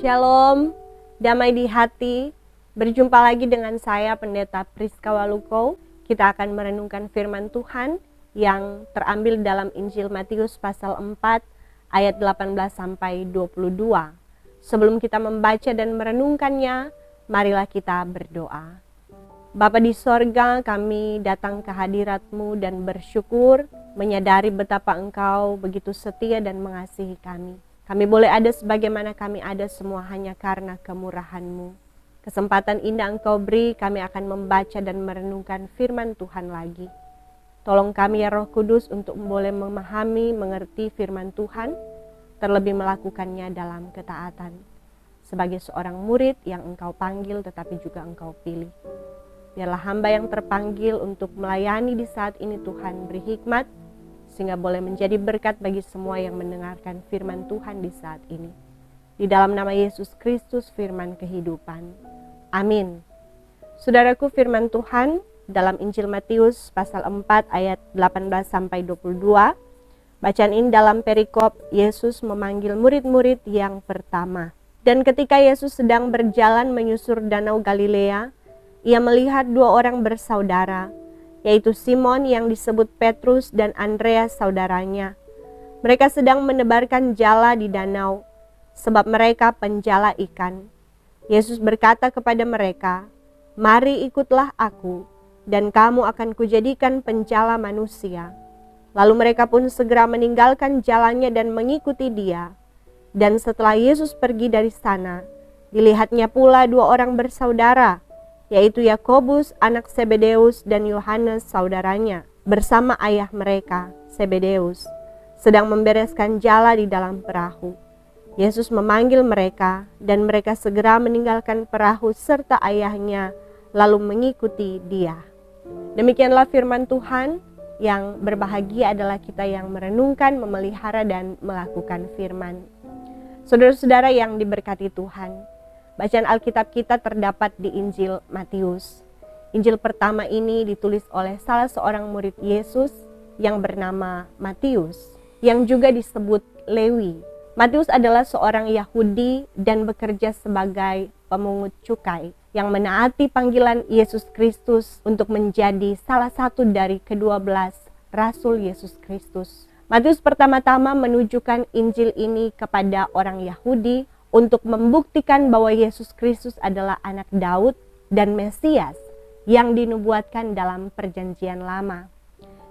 Shalom, damai di hati. Berjumpa lagi dengan saya Pendeta Priska Waluko. Kita akan merenungkan firman Tuhan yang terambil dalam Injil Matius pasal 4 ayat 18 sampai 22. Sebelum kita membaca dan merenungkannya, marilah kita berdoa. Bapa di sorga, kami datang ke hadirat-Mu dan bersyukur menyadari betapa Engkau begitu setia dan mengasihi kami. Kami boleh ada sebagaimana kami ada semua hanya karena kemurahan-Mu. Kesempatan indah Engkau beri, kami akan membaca dan merenungkan firman Tuhan lagi. Tolong kami ya Roh Kudus untuk boleh memahami, mengerti firman Tuhan, terlebih melakukannya dalam ketaatan. Sebagai seorang murid yang Engkau panggil tetapi juga Engkau pilih. Biarlah hamba yang terpanggil untuk melayani di saat ini Tuhan beri hikmat, sehingga boleh menjadi berkat bagi semua yang mendengarkan firman Tuhan di saat ini. Di dalam nama Yesus Kristus, firman kehidupan. Amin. Saudaraku, firman Tuhan dalam Injil Matius pasal 4 ayat 18 sampai 22. Bacaan ini dalam perikop Yesus memanggil murid-murid yang pertama. Dan ketika Yesus sedang berjalan menyusur danau Galilea, ia melihat dua orang bersaudara, yaitu Simon yang disebut Petrus dan Andreas saudaranya. Mereka sedang menebarkan jala di danau, sebab mereka penjala ikan. Yesus berkata kepada mereka, "Mari ikutlah aku, dan kamu akan kujadikan penjala manusia." Lalu mereka pun segera meninggalkan jalannya dan mengikuti Dia. Dan setelah Yesus pergi dari sana, dilihatnya pula dua orang bersaudara, yaitu Yakobus anak Zebedeus dan Yohanes saudaranya, bersama ayah mereka, Zebedeus, sedang membereskan jala di dalam perahu. Yesus memanggil mereka, dan mereka segera meninggalkan perahu serta ayahnya, lalu mengikuti Dia. Demikianlah firman Tuhan. Yang berbahagia adalah kita yang merenungkan, memelihara, dan melakukan firman. Saudara-saudara yang diberkati Tuhan, bacaan Alkitab kita terdapat di Injil Matius. Injil pertama ini ditulis oleh salah seorang murid Yesus yang bernama Matius, yang juga disebut Lewi. Matius adalah seorang Yahudi dan bekerja sebagai pemungut cukai yang menaati panggilan Yesus Kristus untuk menjadi salah satu dari ke-12 Rasul Yesus Kristus. Matius pertama-tama menunjukkan Injil ini kepada orang Yahudi untuk membuktikan bahwa Yesus Kristus adalah anak Daud dan Mesias yang dinubuatkan dalam Perjanjian Lama.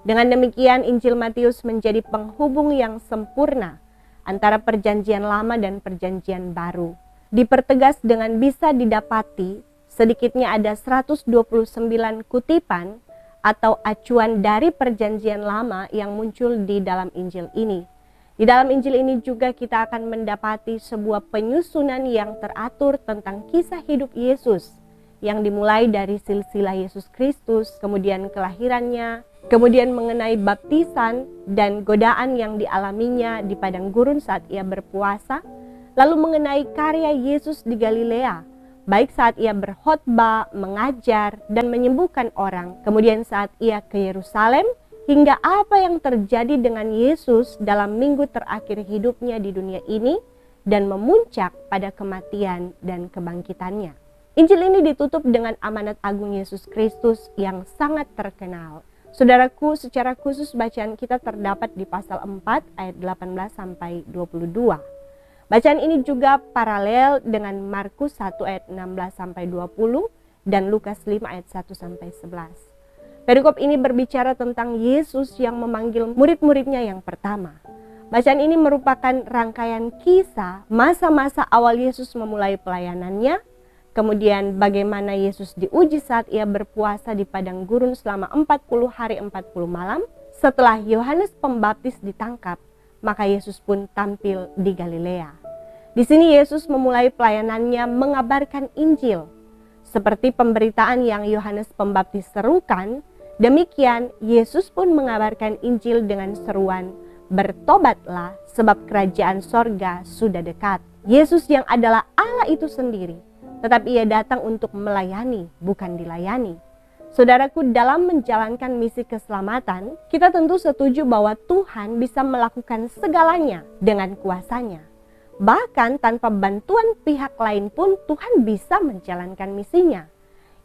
Dengan demikian, Injil Matius menjadi penghubung yang sempurna antara Perjanjian Lama dan Perjanjian Baru. Dipertegas dengan bisa didapati sedikitnya ada 129 kutipan atau acuan dari Perjanjian Lama yang muncul di dalam Injil ini. Di dalam Injil ini juga kita akan mendapati sebuah penyusunan yang teratur tentang kisah hidup Yesus yang dimulai dari silsilah Yesus Kristus, kemudian kelahirannya, kemudian mengenai baptisan dan godaan yang dialaminya di padang gurun saat ia berpuasa, lalu mengenai karya Yesus di Galilea, baik saat ia berkhotbah, mengajar, dan menyembuhkan orang, kemudian saat ia ke Yerusalem, hingga apa yang terjadi dengan Yesus dalam minggu terakhir hidupnya di dunia ini dan memuncak pada kematian dan kebangkitannya. Injil ini ditutup dengan amanat agung Yesus Kristus yang sangat terkenal. Saudaraku, secara khusus bacaan kita terdapat di pasal 4 ayat 18 sampai 22. Bacaan ini juga paralel dengan Markus 1 ayat 16 sampai 20 dan Lukas 5 ayat 1 sampai 11. Perikop ini berbicara tentang Yesus yang memanggil murid-muridnya yang pertama. Bacaan ini merupakan rangkaian kisah masa-masa awal Yesus memulai pelayanannya, kemudian bagaimana Yesus diuji saat ia berpuasa di padang gurun selama 40 hari 40 malam. Setelah Yohanes Pembaptis ditangkap, maka Yesus pun tampil di Galilea. Di sini Yesus memulai pelayanannya mengabarkan Injil. Seperti pemberitaan yang Yohanes Pembaptis serukan, demikian Yesus pun mengabarkan Injil dengan seruan, "Bertobatlah sebab kerajaan sorga sudah dekat." Yesus yang adalah Allah itu sendiri, tetapi ia datang untuk melayani, bukan dilayani. Saudaraku, dalam menjalankan misi keselamatan, kita tentu setuju bahwa Tuhan bisa melakukan segalanya dengan kuasanya. Bahkan tanpa bantuan pihak lain pun Tuhan bisa menjalankan misinya.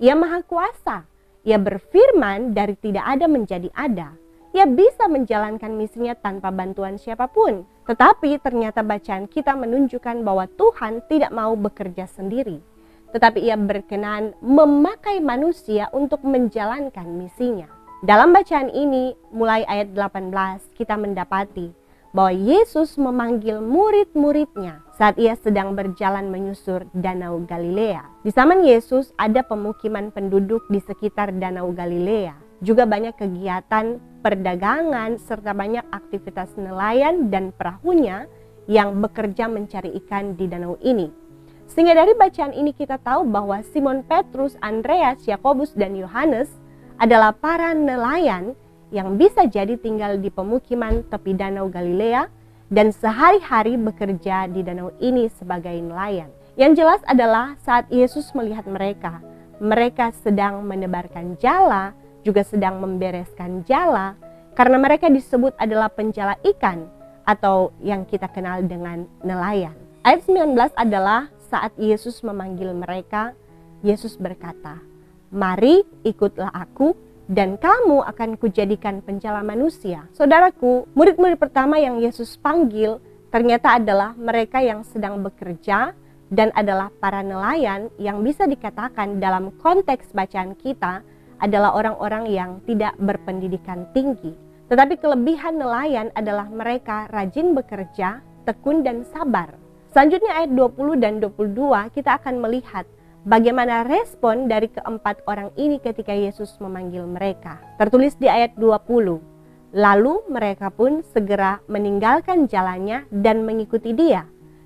Ia maha kuasa. Ia berfirman dari tidak ada menjadi ada. Ia bisa menjalankan misinya tanpa bantuan siapapun. Tetapi ternyata bacaan kita menunjukkan bahwa Tuhan tidak mau bekerja sendiri. Tetapi ia berkenan memakai manusia untuk menjalankan misinya. Dalam bacaan ini, mulai ayat 18, kita mendapati bahwa Yesus memanggil murid-muridnya saat ia sedang berjalan menyusur Danau Galilea. Di zaman Yesus ada pemukiman penduduk di sekitar Danau Galilea. Juga banyak kegiatan perdagangan serta banyak aktivitas nelayan dan perahunya yang bekerja mencari ikan di danau ini. Sehingga dari bacaan ini kita tahu bahwa Simon Petrus, Andreas, Yakobus, dan Yohanes adalah para nelayan yang bisa jadi tinggal di pemukiman tepi Danau Galilea dan sehari-hari bekerja di danau ini sebagai nelayan. Yang jelas adalah saat Yesus melihat mereka sedang menebarkan jala, juga sedang membereskan jala, karena mereka disebut adalah penjala ikan atau yang kita kenal dengan nelayan. Ayat 19 adalah saat Yesus memanggil mereka, Yesus berkata, "Mari ikutlah aku, dan kamu akan kujadikan penjala manusia." Saudaraku, murid-murid pertama yang Yesus panggil ternyata adalah mereka yang sedang bekerja dan adalah para nelayan yang bisa dikatakan dalam konteks bacaan kita adalah orang-orang yang tidak berpendidikan tinggi. Tetapi kelebihan nelayan adalah mereka rajin bekerja, tekun dan sabar. Selanjutnya ayat 20 dan 22 kita akan melihat bagaimana respon dari keempat orang ini ketika Yesus memanggil mereka. Tertulis di ayat 20, lalu mereka pun segera meninggalkan jalannya dan mengikuti dia.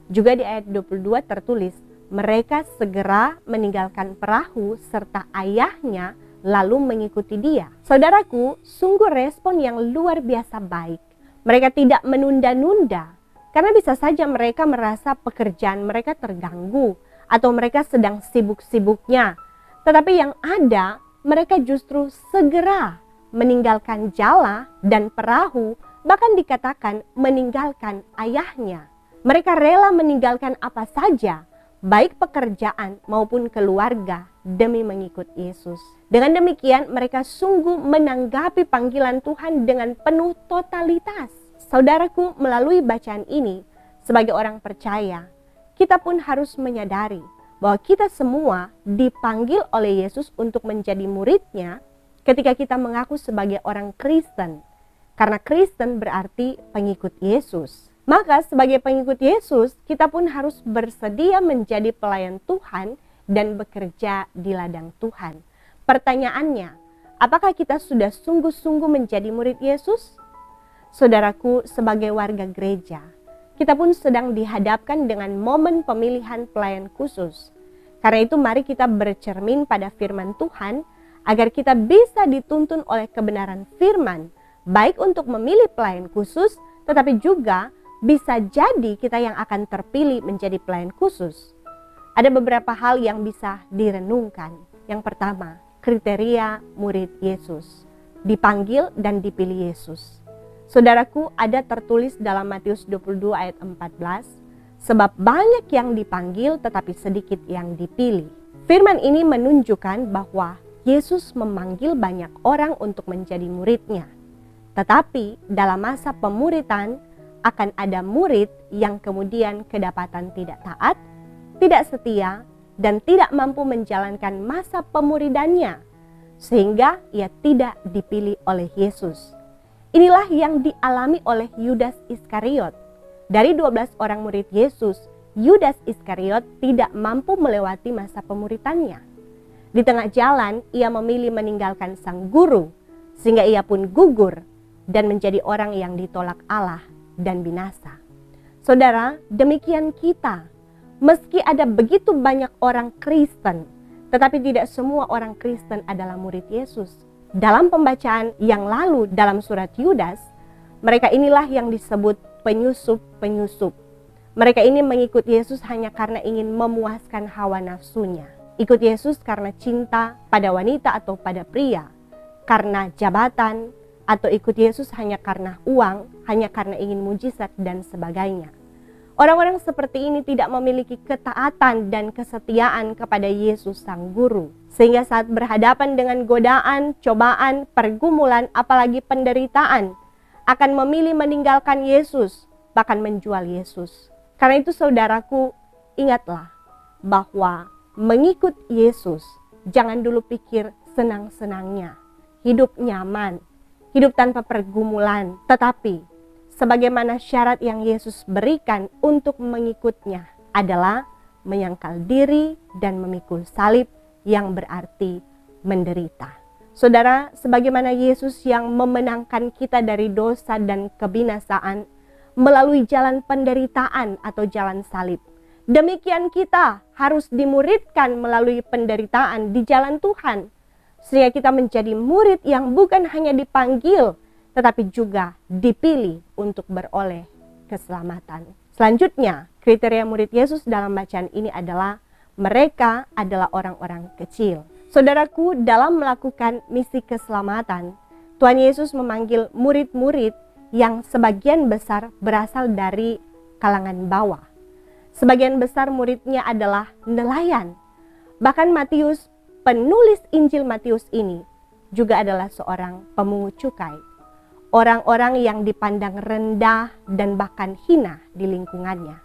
Juga di ayat 22 tertulis, mereka segera meninggalkan perahu serta ayahnya lalu mengikuti dia. Saudaraku, sungguh respon yang luar biasa baik. Mereka tidak menunda-nunda, karena bisa saja mereka merasa pekerjaan mereka terganggu, atau mereka sedang sibuk-sibuknya. Tetapi yang ada, mereka justru segera meninggalkan jala dan perahu, bahkan dikatakan meninggalkan ayahnya. Mereka rela meninggalkan apa saja, baik pekerjaan maupun keluarga, demi mengikut Yesus. Dengan demikian, mereka sungguh menanggapi panggilan Tuhan dengan penuh totalitas. Saudaraku, melalui bacaan ini, sebagai orang percaya, kita pun harus menyadari bahwa kita semua dipanggil oleh Yesus untuk menjadi muridnya ketika kita mengaku sebagai orang Kristen. Karena Kristen berarti pengikut Yesus. Maka sebagai pengikut Yesus, kita pun harus bersedia menjadi pelayan Tuhan dan bekerja di ladang Tuhan. Pertanyaannya, apakah kita sudah sungguh-sungguh menjadi murid Yesus? Saudaraku, sebagai warga gereja, kita pun sedang dihadapkan dengan momen pemilihan pelayan khusus. Karena itu mari kita bercermin pada firman Tuhan agar kita bisa dituntun oleh kebenaran firman, baik untuk memilih pelayan khusus, tetapi juga bisa jadi kita yang akan terpilih menjadi pelayan khusus. Ada beberapa hal yang bisa direnungkan. Yang pertama, kriteria murid Yesus, dipanggil dan dipilih Yesus. Saudaraku, ada tertulis dalam Matius 22 ayat 14, sebab banyak yang dipanggil tetapi sedikit yang dipilih. Firman ini menunjukkan bahwa Yesus memanggil banyak orang untuk menjadi muridnya. Tetapi dalam masa pemuritan akan ada murid yang kemudian kedapatan tidak taat, tidak setia, dan tidak mampu menjalankan masa pemuridannya, sehingga ia tidak dipilih oleh Yesus. Inilah yang dialami oleh Yudas Iskariot. Dari 12 orang murid Yesus, Yudas Iskariot tidak mampu melewati masa pemuritannya. Di tengah jalan, ia memilih meninggalkan sang guru, sehingga ia pun gugur dan menjadi orang yang ditolak Allah dan binasa. Saudara, demikian kita. Meski ada begitu banyak orang Kristen, tetapi tidak semua orang Kristen adalah murid Yesus. Dalam pembacaan yang lalu dalam surat Yudas, mereka inilah yang disebut penyusup-penyusup. Mereka ini mengikut Yesus hanya karena ingin memuaskan hawa nafsunya. Ikut Yesus karena cinta pada wanita atau pada pria, karena jabatan, atau ikut Yesus hanya karena uang, hanya karena ingin mujizat dan sebagainya. Orang-orang seperti ini tidak memiliki ketaatan dan kesetiaan kepada Yesus Sang Guru. Sehingga saat berhadapan dengan godaan, cobaan, pergumulan, apalagi penderitaan, akan memilih meninggalkan Yesus, bahkan menjual Yesus. Karena itu saudaraku, ingatlah bahwa mengikut Yesus, jangan dulu pikir senang-senangnya, hidup nyaman, hidup tanpa pergumulan, tetapi sebagaimana syarat yang Yesus berikan untuk mengikutnya adalah menyangkal diri dan memikul salib yang berarti menderita. Saudara, sebagaimana Yesus yang memenangkan kita dari dosa dan kebinasaan melalui jalan penderitaan atau jalan salib, demikian kita harus dimuridkan melalui penderitaan di jalan Tuhan, sehingga kita menjadi murid yang bukan hanya dipanggil, tetapi juga dipilih untuk beroleh keselamatan. Selanjutnya, kriteria murid Yesus dalam bacaan ini adalah mereka adalah orang-orang kecil. Saudaraku, dalam melakukan misi keselamatan, Tuhan Yesus memanggil murid-murid yang sebagian besar berasal dari kalangan bawah. Sebagian besar muridnya adalah nelayan. Bahkan Matius, penulis Injil Matius ini, juga adalah seorang pemungut cukai. Orang-orang yang dipandang rendah dan bahkan hina di lingkungannya.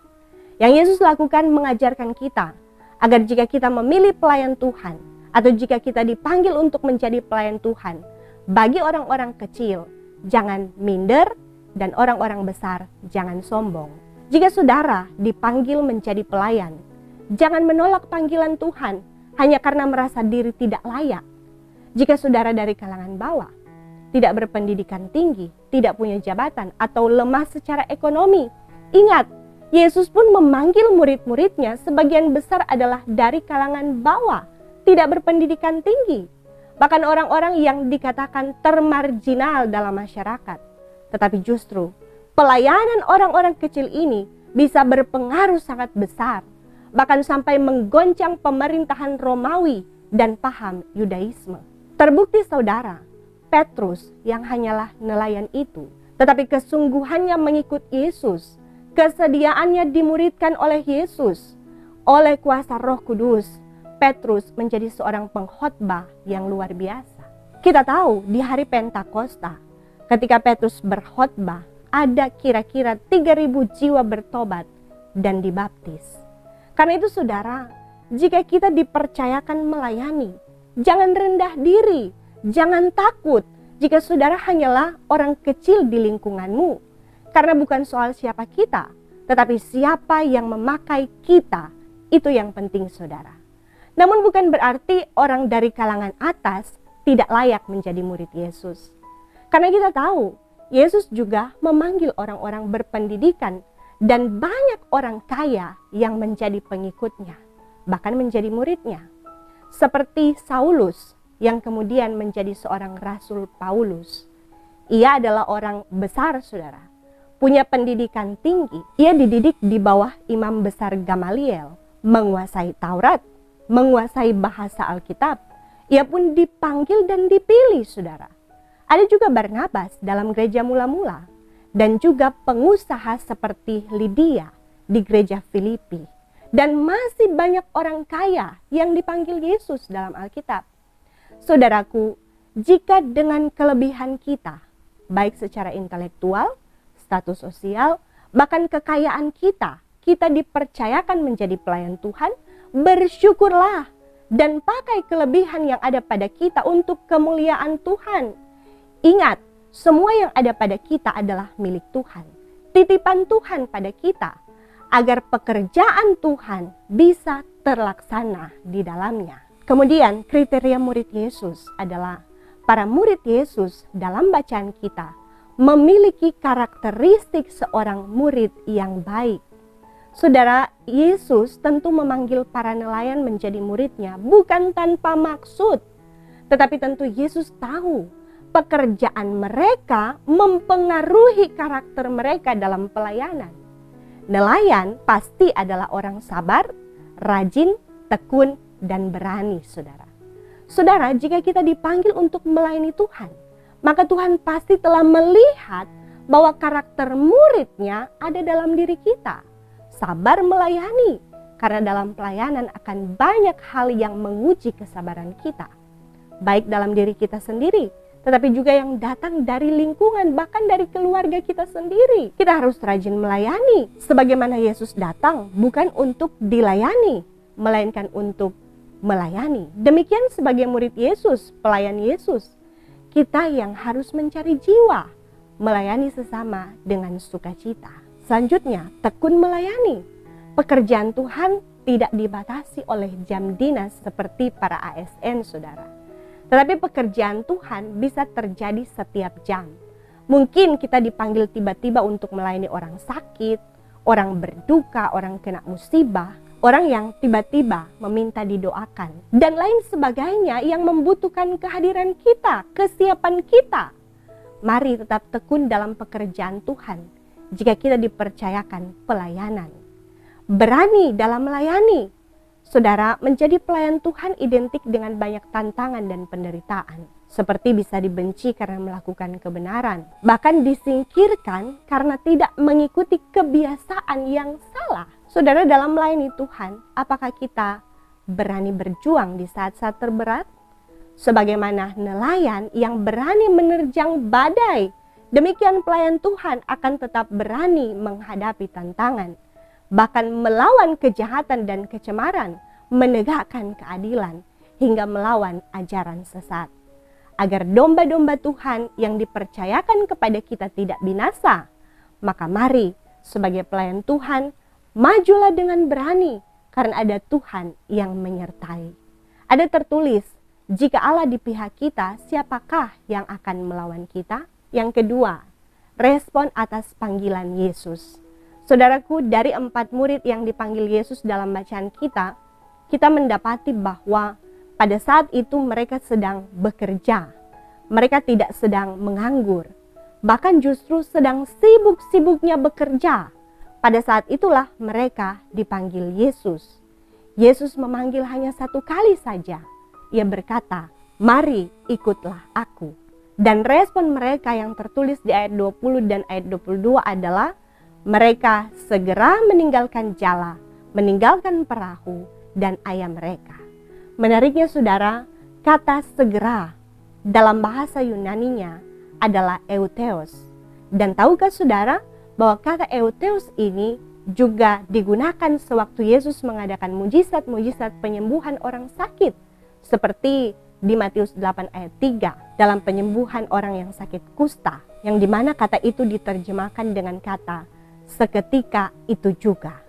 Yang Yesus lakukan mengajarkan kita agar jika kita memilih pelayan Tuhan, atau jika kita dipanggil untuk menjadi pelayan Tuhan, bagi orang-orang kecil, jangan minder, dan orang-orang besar, jangan sombong. Jika saudara dipanggil menjadi pelayan, jangan menolak panggilan Tuhan hanya karena merasa diri tidak layak. Jika saudara dari kalangan bawah, tidak berpendidikan tinggi, tidak punya jabatan, atau lemah secara ekonomi, ingat, Yesus pun memanggil murid-muridnya sebagian besar adalah dari kalangan bawah, tidak berpendidikan tinggi. Bahkan orang-orang yang dikatakan termarginal dalam masyarakat. Tetapi justru pelayanan orang-orang kecil ini bisa berpengaruh sangat besar, bahkan sampai menggoncang pemerintahan Romawi dan paham Yudaisme. Terbukti saudara, Petrus yang hanyalah nelayan itu, tetapi kesungguhannya mengikut Yesus, kesediaannya dimuridkan oleh Yesus, oleh kuasa Roh Kudus, Petrus menjadi seorang pengkhotbah yang luar biasa. Kita tahu di hari Pentakosta, ketika Petrus berkhotbah, ada kira-kira 3.000 jiwa bertobat dan dibaptis. Karena itu saudara, jika kita dipercayakan melayani, jangan rendah diri, jangan takut jika saudara hanyalah orang kecil di lingkunganmu. Karena bukan soal siapa kita, tetapi siapa yang memakai kita, itu yang penting saudara. Namun bukan berarti orang dari kalangan atas tidak layak menjadi murid Yesus. Karena kita tahu, Yesus juga memanggil orang-orang berpendidikan dan banyak orang kaya yang menjadi pengikutnya, bahkan menjadi muridnya. Seperti Saulus yang kemudian menjadi seorang Rasul Paulus. Ia adalah orang besar saudara, punya pendidikan tinggi. Ia dididik di bawah imam besar Gamaliel, menguasai Taurat, menguasai bahasa Alkitab. Ia pun dipanggil dan dipilih saudara. Ada juga Barnabas dalam gereja mula-mula, dan juga pengusaha seperti Lydia di gereja Filipi. Dan masih banyak orang kaya yang dipanggil Yesus dalam Alkitab. Saudaraku, jika dengan kelebihan kita, baik secara intelektual, status sosial, bahkan kekayaan kita dipercayakan menjadi pelayan Tuhan, bersyukurlah dan pakai kelebihan yang ada pada kita untuk kemuliaan Tuhan. Ingat, semua yang ada pada kita adalah milik Tuhan, titipan Tuhan pada kita, agar pekerjaan Tuhan bisa terlaksana di dalamnya. Kemudian kriteria murid Yesus adalah para murid Yesus dalam bacaan kita memiliki karakteristik seorang murid yang baik. Saudara, Yesus tentu memanggil para nelayan menjadi muridnya bukan tanpa maksud, tetapi tentu Yesus tahu pekerjaan mereka mempengaruhi karakter mereka dalam pelayanan. Nelayan pasti adalah orang sabar, rajin, tekun, dan berani, saudara. Saudara, jika kita dipanggil untuk melayani Tuhan, maka Tuhan pasti telah melihat bahwa karakter muridnya ada dalam diri kita. sabar melayani, karena dalam pelayanan akan banyak hal yang menguji kesabaran kita, baik dalam diri kita sendiri, tetapi juga yang datang dari lingkungan, bahkan dari keluarga kita sendiri. Kita harus rajin melayani, sebagaimana Yesus datang bukan untuk dilayani, melainkan untuk melayani. Demikian sebagai murid Yesus, pelayan Yesus, kita yang harus mencari jiwa, melayani sesama dengan sukacita. Selanjutnya, tekun melayani. Pekerjaan Tuhan tidak dibatasi oleh jam dinas seperti para ASN, saudara. Tetapi pekerjaan Tuhan bisa terjadi setiap jam. Mungkin kita dipanggil tiba-tiba untuk melayani orang sakit, orang berduka, orang kena musibah, orang yang tiba-tiba meminta didoakan, dan lain sebagainya yang membutuhkan kehadiran kita, kesiapan kita. Mari tetap tekun dalam pekerjaan Tuhan jika kita dipercayakan pelayanan. Berani dalam melayani. Saudara, menjadi pelayan Tuhan identik dengan banyak tantangan dan penderitaan. Seperti bisa dibenci karena melakukan kebenaran, bahkan disingkirkan karena tidak mengikuti kebiasaan yang salah. Saudara, dalam melayani Tuhan, apakah kita berani berjuang di saat-saat terberat? Sebagaimana nelayan yang berani menerjang badai, demikian pelayan Tuhan akan tetap berani menghadapi tantangan, bahkan melawan kejahatan dan kecemaran, menegakkan keadilan, hingga melawan ajaran sesat. Agar domba-domba Tuhan yang dipercayakan kepada kita tidak binasa, maka mari sebagai pelayan Tuhan, majulah dengan berani, karena ada Tuhan yang menyertai. Ada tertulis, jika Allah di pihak kita, siapakah yang akan melawan kita? Yang kedua, respon atas panggilan Yesus. Saudaraku, dari 4 murid yang dipanggil Yesus dalam bacaan kita mendapati bahwa pada saat itu mereka sedang bekerja. Mereka tidak sedang menganggur, bahkan justru sedang sibuk-sibuknya bekerja. Pada saat itulah mereka dipanggil Yesus. Yesus memanggil hanya 1 kali saja. Ia berkata, "Mari ikutlah aku." Dan respon mereka yang tertulis di ayat 20 dan ayat 22 adalah mereka segera meninggalkan jala, meninggalkan perahu dan ayam mereka. Menariknya saudara, kata segera dalam bahasa Yunaninya adalah eutheos. Dan tahukah saudara bahwa kata eutheos ini juga digunakan sewaktu Yesus mengadakan mujizat-mujizat penyembuhan orang sakit. Seperti di Matius 8 ayat 3 dalam penyembuhan orang yang sakit kusta, yang dimana kata itu diterjemahkan dengan kata seketika itu juga.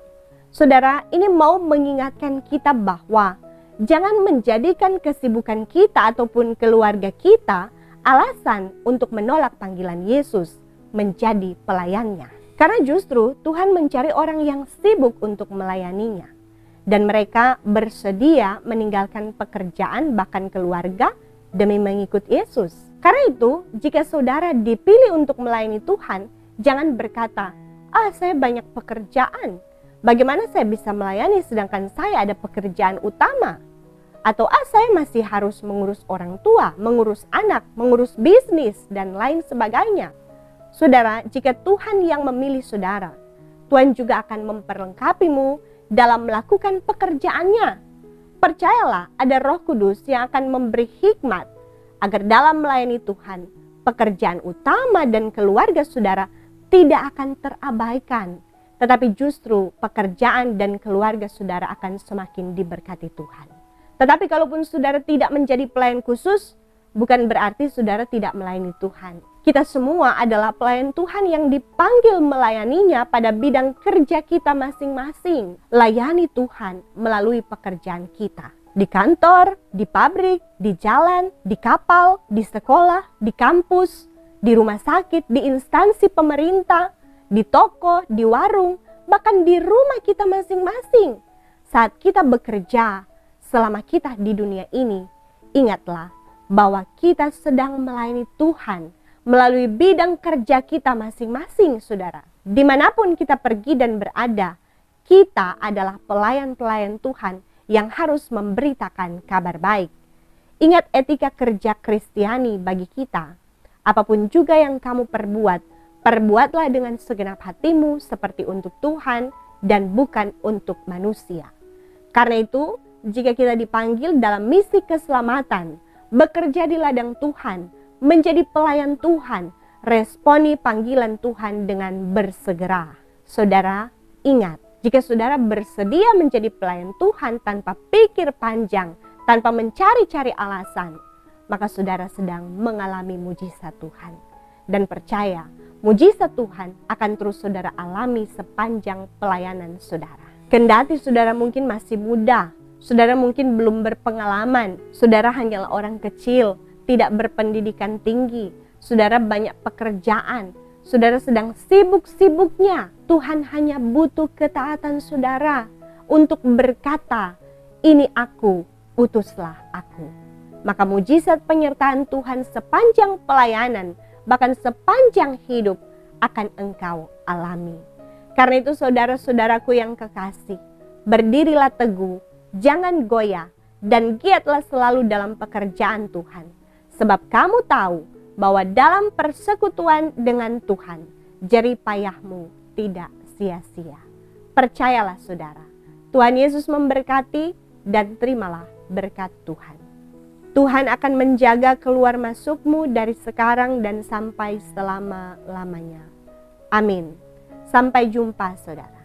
Saudara, ini mau mengingatkan kita bahwa jangan menjadikan kesibukan kita ataupun keluarga kita alasan untuk menolak panggilan Yesus menjadi pelayannya. Karena justru Tuhan mencari orang yang sibuk untuk melayaninya. Dan mereka bersedia meninggalkan pekerjaan bahkan keluarga demi mengikut Yesus. Karena itu, jika saudara dipilih untuk melayani Tuhan, jangan berkata, saya banyak pekerjaan. Bagaimana saya bisa melayani sedangkan saya ada pekerjaan utama? Atau saya masih harus mengurus orang tua, mengurus anak, mengurus bisnis, dan lain sebagainya. Saudara, jika Tuhan yang memilih saudara, Tuhan juga akan memperlengkapimu dalam melakukan pekerjaannya. Percayalah, ada Roh Kudus yang akan memberi hikmat agar dalam melayani Tuhan, pekerjaan utama dan keluarga saudara tidak akan terabaikan. Tetapi justru pekerjaan dan keluarga saudara akan semakin diberkati Tuhan. Tetapi kalaupun saudara tidak menjadi pelayan khusus, bukan berarti saudara tidak melayani Tuhan. Kita semua adalah pelayan Tuhan yang dipanggil melayaninya pada bidang kerja kita masing-masing. Layani Tuhan melalui pekerjaan kita. Di kantor, di pabrik, di jalan, di kapal, di sekolah, di kampus, di rumah sakit, di instansi pemerintah, di toko, di warung, bahkan di rumah kita masing-masing. Saat kita bekerja, selama kita di dunia ini, ingatlah bahwa kita sedang melayani Tuhan melalui bidang kerja kita masing-masing, saudara. Dimanapun kita pergi dan berada, kita adalah pelayan-pelayan Tuhan yang harus memberitakan kabar baik. Ingat etika kerja Kristiani bagi kita. Apapun juga yang kamu perbuat, perbuatlah dengan segenap hatimu seperti untuk Tuhan dan bukan untuk manusia. Karena itu, jika kita dipanggil dalam misi keselamatan, bekerja di ladang Tuhan, menjadi pelayan Tuhan, responi panggilan Tuhan dengan bersegera. Saudara, ingat, jika saudara bersedia menjadi pelayan Tuhan tanpa pikir panjang, tanpa mencari-cari alasan, maka saudara sedang mengalami mujizat Tuhan. Dan percaya, mujizat Tuhan akan terus saudara alami sepanjang pelayanan saudara. Kendati saudara mungkin masih muda, saudara mungkin belum berpengalaman, saudara hanyalah orang kecil, tidak berpendidikan tinggi, saudara banyak pekerjaan, saudara sedang sibuk-sibuknya. Tuhan hanya butuh ketaatan saudara untuk berkata, "Ini aku, utuslah aku." Maka mujizat penyertaan Tuhan sepanjang pelayanan, bahkan sepanjang hidup akan engkau alami. Karena itu saudara-saudaraku yang kekasih, berdirilah teguh, jangan goyah, dan giatlah selalu dalam pekerjaan Tuhan. Sebab kamu tahu bahwa dalam persekutuan dengan Tuhan, jerih payahmu tidak sia-sia. Percayalah saudara, Tuhan Yesus memberkati dan terimalah berkat Tuhan. Tuhan akan menjaga keluar masukmu dari sekarang dan sampai selama-lamanya. Amin. Sampai jumpa saudara.